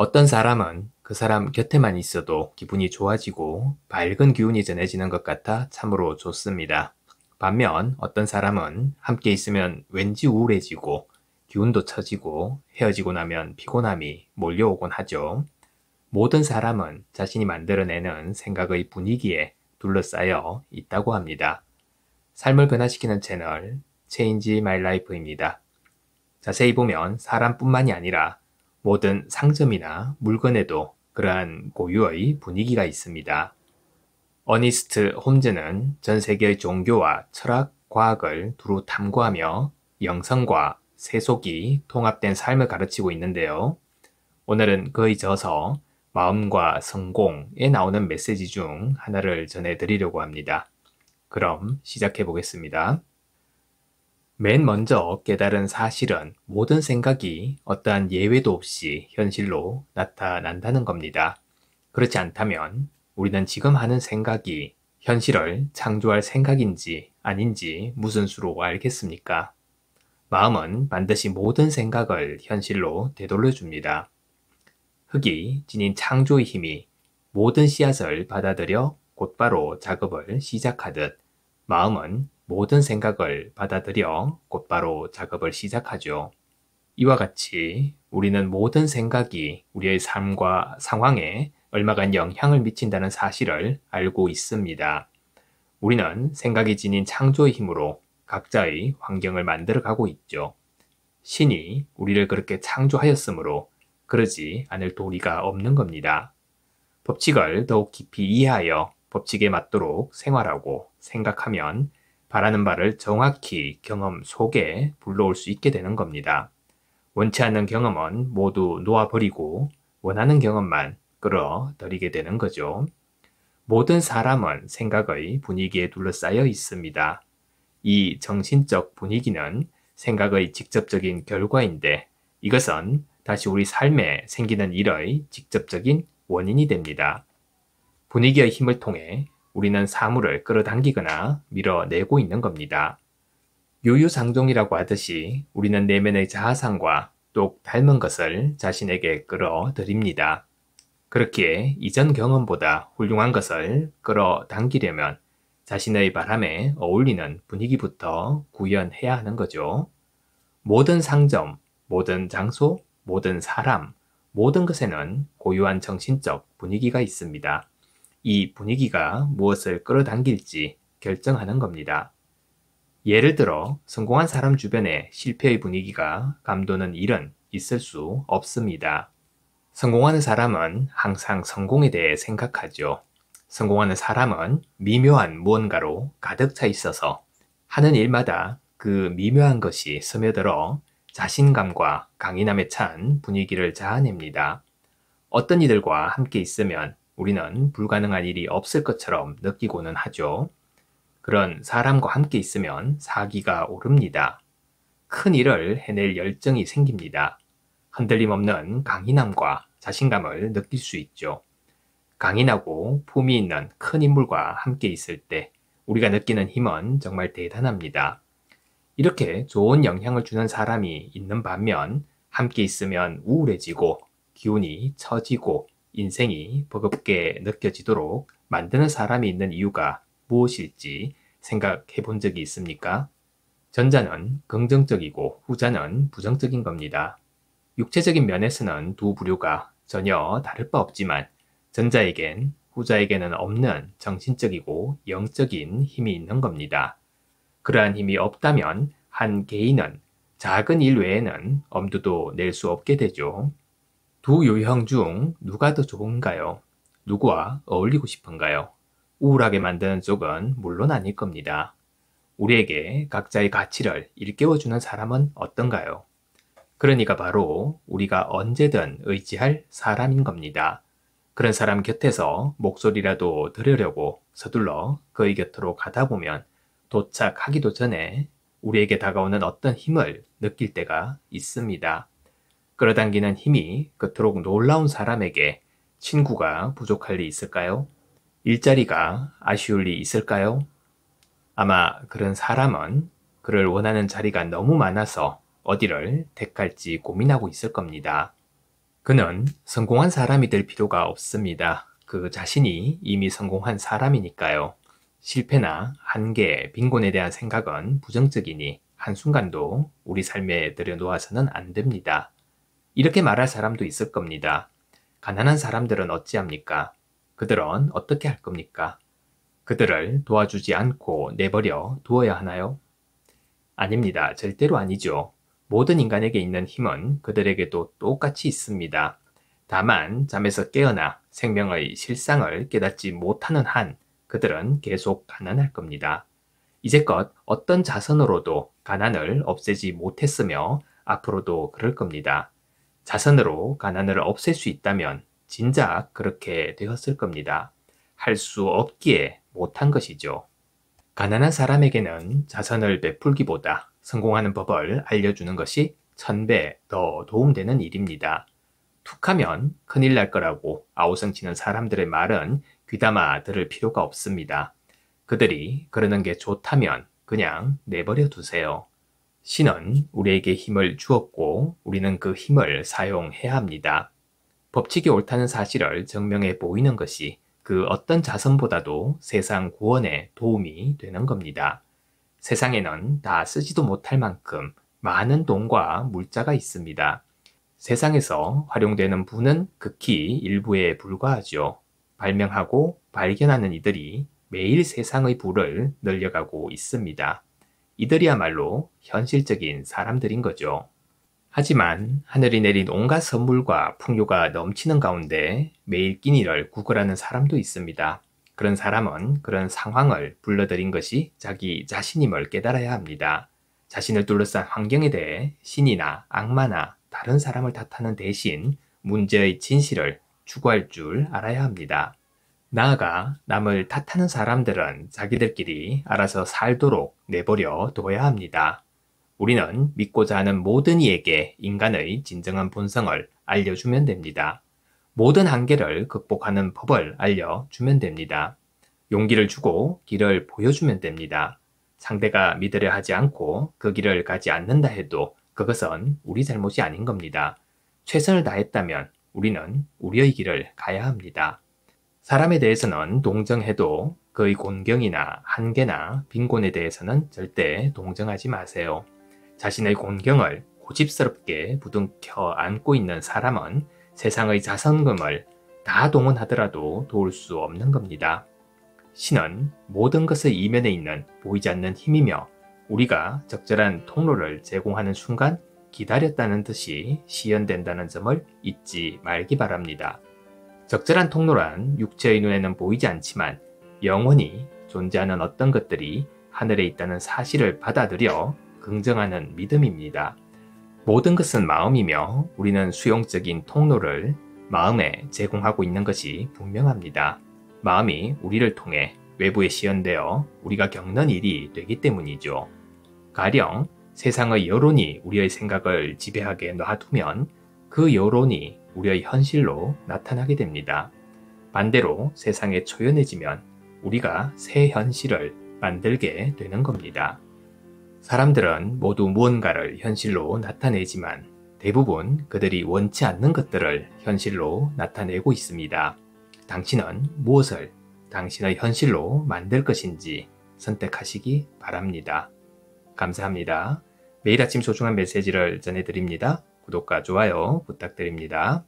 어떤 사람은 그 사람 곁에만 있어도 기분이 좋아지고 밝은 기운이 전해지는 것 같아 참으로 좋습니다. 반면 어떤 사람은 함께 있으면 왠지 우울해지고 기운도 처지고 헤어지고 나면 피곤함이 몰려오곤 하죠. 모든 사람은 자신이 만들어내는 생각의 분위기에 둘러싸여 있다고 합니다. 삶을 변화시키는 채널 Change My Life입니다. 자세히 보면 사람뿐만이 아니라 모든 상점이나 물건에도 그러한 고유의 분위기가 있습니다. 어니스트 홈즈는 전 세계의 종교와 철학, 과학을 두루 탐구하며 영성과 세속이 통합된 삶을 가르치고 있는데요. 오늘은 그의 저서 마음과 성공에 나오는 메시지 중 하나를 전해드리려고 합니다. 그럼 시작해 보겠습니다. 맨 먼저 깨달은 사실은 모든 생각이 어떠한 예외도 없이 현실로 나타난다는 겁니다. 그렇지 않다면 우리는 지금 하는 생각이 현실을 창조할 생각인지 아닌지 무슨 수로 알겠습니까? 마음은 반드시 모든 생각을 현실로 되돌려줍니다. 흙이 지닌 창조의 힘이 모든 씨앗을 받아들여 곧바로 작업을 시작하듯 마음은 모든 생각을 받아들여 곧바로 작업을 시작하죠. 이와 같이 우리는 모든 생각이 우리의 삶과 상황에 얼마간 영향을 미친다는 사실을 알고 있습니다. 우리는 생각이 지닌 창조의 힘으로 각자의 환경을 만들어가고 있죠. 신이 우리를 그렇게 창조하였으므로 그러지 않을 도리가 없는 겁니다. 법칙을 더욱 깊이 이해하여 법칙에 맞도록 생활하고 생각하면 바라는 바를 정확히 경험 속에 불러올 수 있게 되는 겁니다. 원치 않는 경험은 모두 놓아버리고 원하는 경험만 끌어들이게 되는 거죠. 모든 사람은 생각의 분위기에 둘러싸여 있습니다. 이 정신적 분위기는 생각의 직접적인 결과인데 이것은 다시 우리 삶에 생기는 일의 직접적인 원인이 됩니다. 분위기의 힘을 통해 우리는 사물을 끌어당기거나 밀어내고 있는 겁니다. 유유상종이라고 하듯이 우리는 내면의 자아상과 똑 닮은 것을 자신에게 끌어들입니다. 그렇기에 이전 경험보다 훌륭한 것을 끌어당기려면 자신의 바람에 어울리는 분위기부터 구현해야 하는 거죠. 모든 상점, 모든 장소, 모든 사람, 모든 것에는 고유한 정신적 분위기가 있습니다. 이 분위기가 무엇을 끌어당길지 결정하는 겁니다. 예를 들어 성공한 사람 주변에 실패의 분위기가 감도는 일은 있을 수 없습니다. 성공하는 사람은 항상 성공에 대해 생각하죠. 성공하는 사람은 미묘한 무언가로 가득 차 있어서 하는 일마다 그 미묘한 것이 스며들어 자신감과 강인함에 찬 분위기를 자아냅니다. 어떤 이들과 함께 있으면 우리는 불가능한 일이 없을 것처럼 느끼고는 하죠. 그런 사람과 함께 있으면 사기가 오릅니다. 큰 일을 해낼 열정이 생깁니다. 흔들림 없는 강인함과 자신감을 느낄 수 있죠. 강인하고 품위 있는 큰 인물과 함께 있을 때 우리가 느끼는 힘은 정말 대단합니다. 이렇게 좋은 영향을 주는 사람이 있는 반면 함께 있으면 우울해지고 기운이 처지고 인생이 버겁게 느껴지도록 만드는 사람이 있는 이유가 무엇일지 생각해 본 적이 있습니까? 전자는 긍정적이고 후자는 부정적인 겁니다. 육체적인 면에서는 두 부류가 전혀 다를 바 없지만 전자에겐 후자에게는 없는 정신적이고 영적인 힘이 있는 겁니다. 그러한 힘이 없다면 한 개인은 작은 일 외에는 엄두도 낼 수 없게 되죠. 두 유형 중 누가 더 좋은가요? 누구와 어울리고 싶은가요? 우울하게 만드는 쪽은 물론 아닐 겁니다. 우리에게 각자의 가치를 일깨워주는 사람은 어떤가요? 그러니까 바로 우리가 언제든 의지할 사람인 겁니다. 그런 사람 곁에서 목소리라도 들으려고 서둘러 그의 곁으로 가다 보면 도착하기도 전에 우리에게 다가오는 어떤 힘을 느낄 때가 있습니다. 끌어당기는 힘이 그토록 놀라운 사람에게 친구가 부족할 리 있을까요? 일자리가 아쉬울 리 있을까요? 아마 그런 사람은 그를 원하는 자리가 너무 많아서 어디를 택할지 고민하고 있을 겁니다. 그는 성공한 사람이 될 필요가 없습니다. 그 자신이 이미 성공한 사람이니까요. 실패나 한계, 빈곤에 대한 생각은 부정적이니 한순간도 우리 삶에 들여놓아서는 안 됩니다. 이렇게 말할 사람도 있을 겁니다. 가난한 사람들은 어찌합니까? 그들은 어떻게 할 겁니까? 그들을 도와주지 않고 내버려 두어야 하나요? 아닙니다. 절대로 아니죠. 모든 인간에게 있는 힘은 그들에게도 똑같이 있습니다. 다만 잠에서 깨어나 생명의 실상을 깨닫지 못하는 한 그들은 계속 가난할 겁니다. 이제껏 어떤 자선으로도 가난을 없애지 못했으며 앞으로도 그럴 겁니다. 자선으로 가난을 없앨 수 있다면 진작 그렇게 되었을 겁니다. 할 수 없기에 못한 것이죠. 가난한 사람에게는 자선을 베풀기보다 성공하는 법을 알려주는 것이 1000배 더 도움되는 일입니다. 툭하면 큰일 날 거라고 아우성치는 사람들의 말은 귀담아 들을 필요가 없습니다. 그들이 그러는 게 좋다면 그냥 내버려 두세요. 신은 우리에게 힘을 주었고 우리는 그 힘을 사용해야 합니다. 법칙이 옳다는 사실을 증명해 보이는 것이 그 어떤 자선보다도 세상 구원에 도움이 되는 겁니다. 세상에는 다 쓰지도 못할 만큼 많은 돈과 물자가 있습니다. 세상에서 활용되는 부는 극히 일부에 불과하죠. 발명하고 발견하는 이들이 매일 세상의 부를 늘려가고 있습니다. 이들이야말로 현실적인 사람들인 거죠. 하지만 하늘이 내린 온갖 선물과 풍요가 넘치는 가운데 매일 끼니를 구걸하는 사람도 있습니다. 그런 사람은 그런 상황을 불러들인 것이 자기 자신임을 깨달아야 합니다. 자신을 둘러싼 환경에 대해 신이나 악마나 다른 사람을 탓하는 대신 문제의 진실을 추구할 줄 알아야 합니다. 나아가 남을 탓하는 사람들은 자기들끼리 알아서 살도록 내버려 둬야 합니다. 우리는 믿고자 하는 모든 이에게 인간의 진정한 본성을 알려주면 됩니다. 모든 한계를 극복하는 법을 알려주면 됩니다. 용기를 주고 길을 보여주면 됩니다. 상대가 믿으려 하지 않고 그 길을 가지 않는다 해도 그것은 우리 잘못이 아닌 겁니다. 최선을 다했다면 우리는 우리의 길을 가야 합니다. 사람에 대해서는 동정해도 그의 곤경이나 한계나 빈곤에 대해서는 절대 동정하지 마세요. 자신의 곤경을 고집스럽게 부둥켜 안고 있는 사람은 세상의 자선금을 다 동원하더라도 도울 수 없는 겁니다. 신은 모든 것의 이면에 있는 보이지 않는 힘이며 우리가 적절한 통로를 제공하는 순간 기다렸다는 뜻이 시현된다는 점을 잊지 말기 바랍니다. 적절한 통로란 육체의 눈에는 보이지 않지만 영원히 존재하는 어떤 것들이 하늘에 있다는 사실을 받아들여 긍정하는 믿음입니다. 모든 것은 마음이며 우리는 수용적인 통로를 마음에 제공하고 있는 것이 분명합니다. 마음이 우리를 통해 외부에 시연되어 우리가 겪는 일이 되기 때문이죠. 가령 세상의 여론이 우리의 생각을 지배하게 놔두면 그 여론이 우리의 현실로 나타나게 됩니다. 반대로 세상에 초연해지면 우리가 새 현실을 만들게 되는 겁니다. 사람들은 모두 무언가를 현실로 나타내지만 대부분 그들이 원치 않는 것들을 현실로 나타내고 있습니다. 당신은 무엇을 당신의 현실로 만들 것인지 선택하시기 바랍니다. 감사합니다. 매일 아침 소중한 메시지를 전해드립니다. 구독과 좋아요 부탁드립니다.